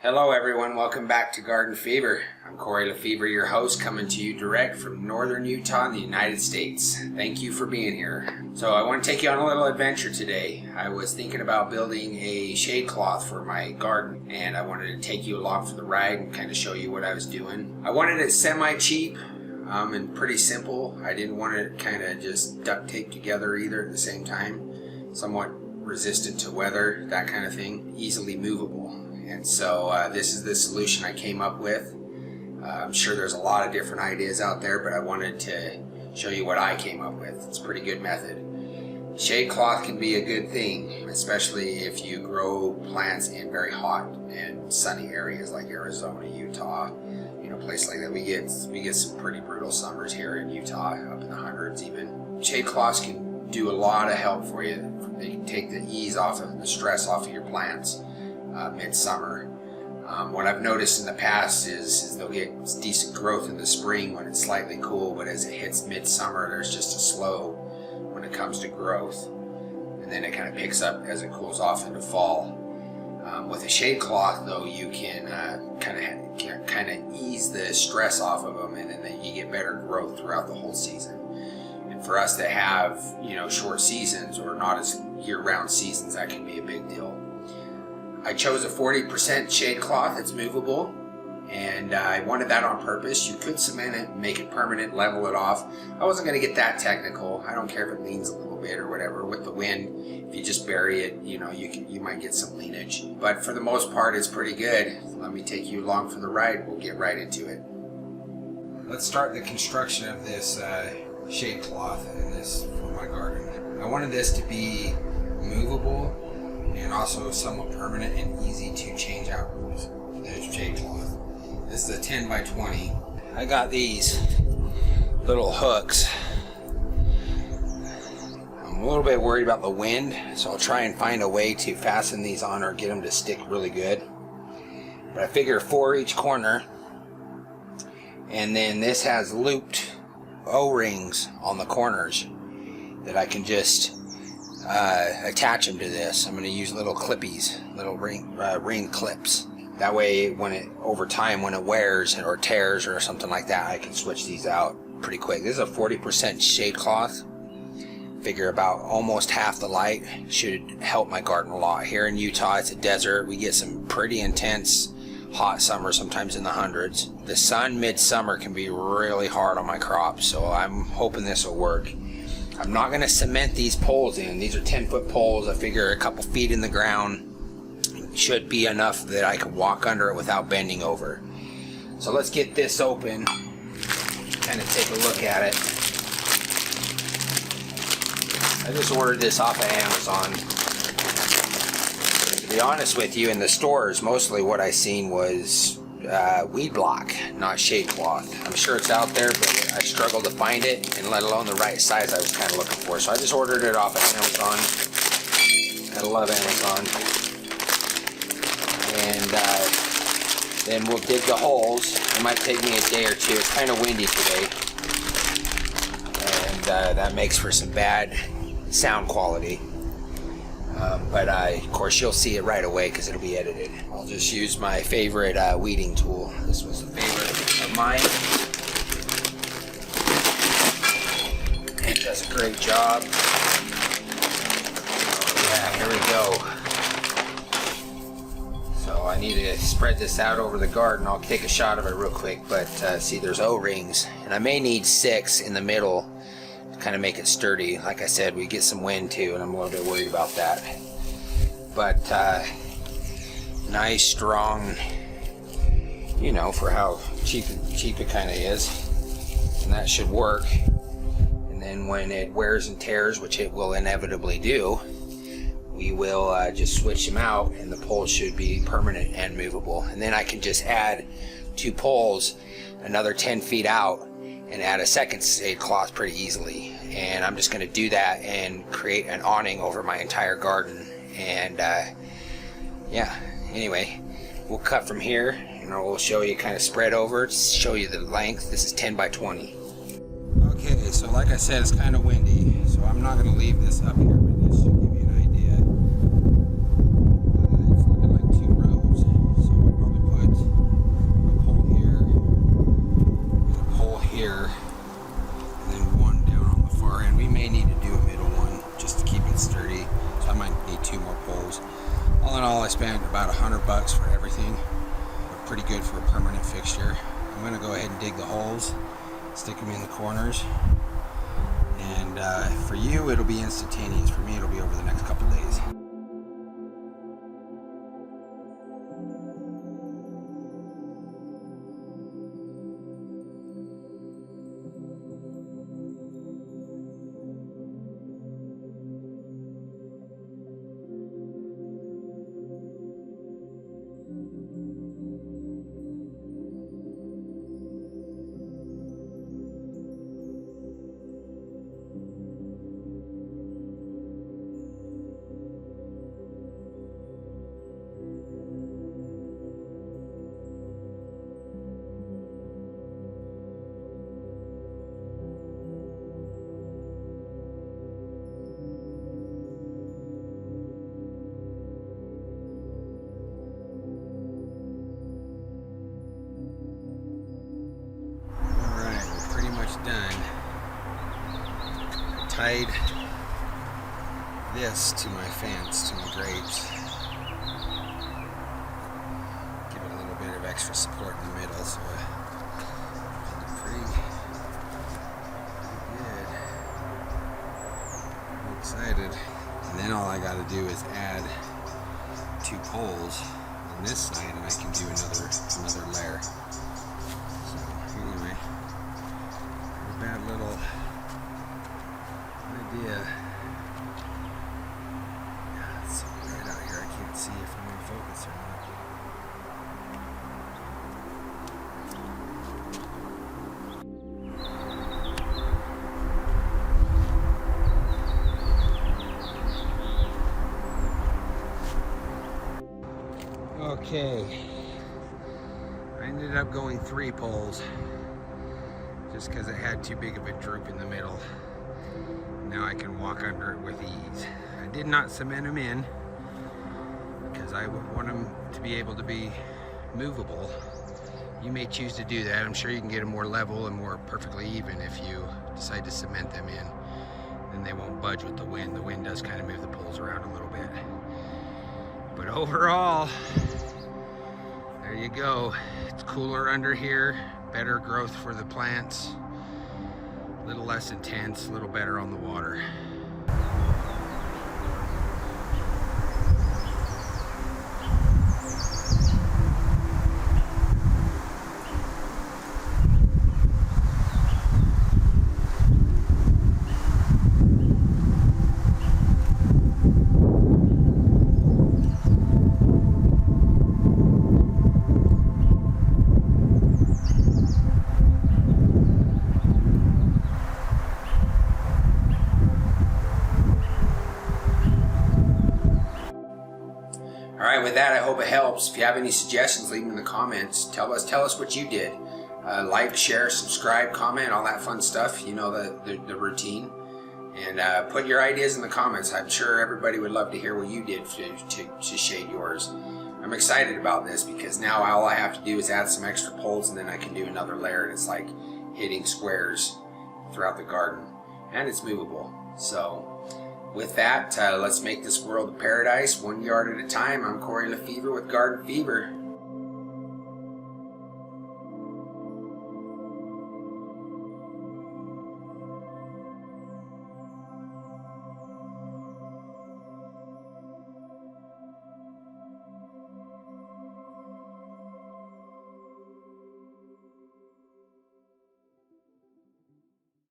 Hello everyone, welcome back to Garden Fever. I'm Corey Lefevre, your host, coming to you direct from northern Utah in the United States. Thank you for being here. So I want to take you on a little adventure today. I was thinking about building a shade cloth for my garden, and I wanted to take you along for the ride and kind of show you what I was doing. I wanted it semi-cheap and pretty simple. I didn't want it kind of just duct taped together either at the same time. Somewhat resistant to weather, that kind of thing. Easily movable. And so this is the solution I came up with. I'm sure there's a lot of different ideas out there, but I wanted to show you what I came up with. It's a pretty good method. Shade cloth can be a good thing, especially if you grow plants in very hot and sunny areas like Arizona, Utah, places like that. We get some pretty brutal summers here in Utah, up in the hundreds even. Shade cloths can do a lot of help for you. They can take the ease off of the stress off of your plants. Midsummer. What I've noticed in the past is they'll get decent growth in the spring when it's slightly cool, but as it hits midsummer, there's just a slow when it comes to growth, and then it kind of picks up as it cools off into fall. With a shade cloth, though, you can kind of ease the stress off of them, and then you get better growth throughout the whole season. And for us that have short seasons or not as year-round seasons, that can be a big deal. I chose a 40% shade cloth that's movable, and I wanted that on purpose. You could cement it, make it permanent, level it off. I wasn't going to get that technical. I don't care if it leans a little bit or whatever. With the wind, if you just bury it, you might get some leanage. But for the most part, it's pretty good. Let me take you along for the ride. We'll get right into it. Let's start the construction of this shade cloth for my garden. I wanted this to be movable and also somewhat permanent and easy to change out the shade cloth. This is a 10 by 20. I got these little hooks. I'm a little bit worried about the wind, so I'll try and find a way to fasten these on or get them to stick really good. But I figure 4 each corner, and then this has looped O-rings on the corners that I can just attach them to this. I'm going to use little clippies, little ring clips. That way, over time, when it wears or tears or something like that, I can switch these out pretty quick. This is a 40% shade cloth. Figure about almost half the light should help my garden a lot. Here in Utah, it's a desert. We get some pretty intense hot summers, sometimes in the hundreds. The sun midsummer can be really hard on my crops, so I'm hoping this will work. I'm not going to cement these poles in. These are 10-foot poles. I figure a couple feet in the ground should be enough that I can walk under it without bending over. So let's get this open, kind of take a look at it. I just ordered this off of Amazon. To be honest with you, in the stores, mostly what I seen was weed block, not shade cloth. I'm sure it's out there, but I struggled to find it, and let alone the right size I was kind of looking for. So I just ordered it off of Amazon. I love Amazon. And then we'll dig the holes. It might take me a day or two. It's kind of windy today, and that makes for some bad sound quality. But of course you'll see it right away because it'll be edited. I'll just use my favorite weeding tool. This was a favorite of mine. It does a great job. Yeah, here we go. So I need to spread this out over the garden. I'll take a shot of it real quick, but see, there's O-rings, and I may need 6 in the middle to kind of make it sturdy. Like I said, we get some wind too, and I'm a little bit worried about that. But nice, strong, for how cheap it kind of is, and that should work. And then when it wears and tears, which it will inevitably do, we will just switch them out, and the poles should be permanent and movable. And then I can just add 2 poles another 10 feet out and add a second shade cloth pretty easily. And I'm just going to do that and create an awning over my entire garden. And anyway, we'll cut from here, and we'll show you kind of spread over, show you the length. This is 10 by 20. Okay, so like I said, it's kind of windy, so I'm not going to leave this up here, but this should give you an idea. It's looking like 2 rows, so we'll probably good for a permanent fixture. I'm going to go ahead and dig the holes, stick them in the corners, and for you it'll be instantaneous. For me it'll be over the next couple days. Done. I tied this to my fence, to my grapes. Give it a little bit of extra support in the middle, so pretty good. I'm excited. And then all I got to do is add 2 poles on this side, and I can do another layer. So anyway. Bad little idea. Yeah, it's so bright out here, I can't see if I'm in focus or not. Okay. I ended up going 3 poles. Just because it had too big of a droop in the middle. Now I can walk under it with ease. I did not cement them in because I want them to be able to be movable. You may choose to do that. I'm sure you can get them more level and more perfectly even if you decide to cement them in. Then they won't budge with the wind. The wind does kind of move the poles around a little bit. But overall, there you go. It's cooler under here. Better growth for the plants, a little less intense, a little better on the water. Alright, with that I hope it helps. If you have any suggestions, leave them in the comments. Tell us what you did. Like, share, subscribe, comment, all that fun stuff. You know the routine. And put your ideas in the comments. I'm sure everybody would love to hear what you did to shade yours. I'm excited about this because now all I have to do is add some extra poles and then I can do another layer, and it's like hitting squares throughout the garden. And it's movable. So with that, let's make this world a paradise, 1 yard at a time. I'm Corey Lefevre with Garden Fever.